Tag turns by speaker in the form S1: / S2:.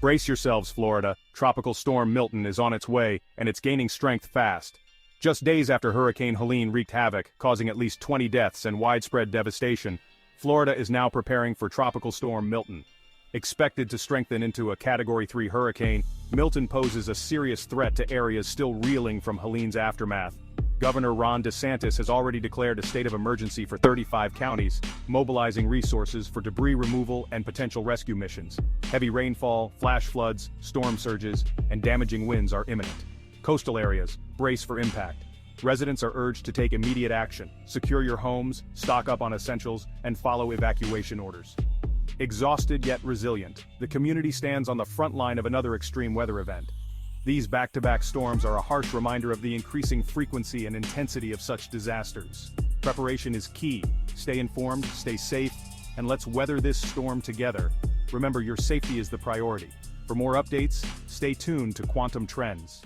S1: Brace yourselves, Florida. Tropical storm Milton is on its way, and it's gaining strength fast. Just days after Hurricane Helene wreaked havoc, causing at least 20 deaths and widespread devastation, Florida is now preparing for Tropical Storm Milton. Expected to strengthen into a Category 3 hurricane, Milton poses a serious threat to areas still reeling from Helene's aftermath. Governor Ron DeSantis has already declared a state of emergency for 35 counties, mobilizing resources for debris removal and potential rescue missions. Heavy rainfall, flash floods, storm surges, and damaging winds are imminent. Coastal areas, brace for impact. Residents are urged to take immediate action, secure your homes, stock up on essentials, and follow evacuation orders. Exhausted yet resilient, the community stands on the front line of another extreme weather event. These back-to-back storms are a harsh reminder of the increasing frequency and intensity of such disasters. Preparation is key. Stay informed, stay safe, and let's weather this storm together. Remember, your safety is the priority. For more updates, stay tuned to Quantum Trends.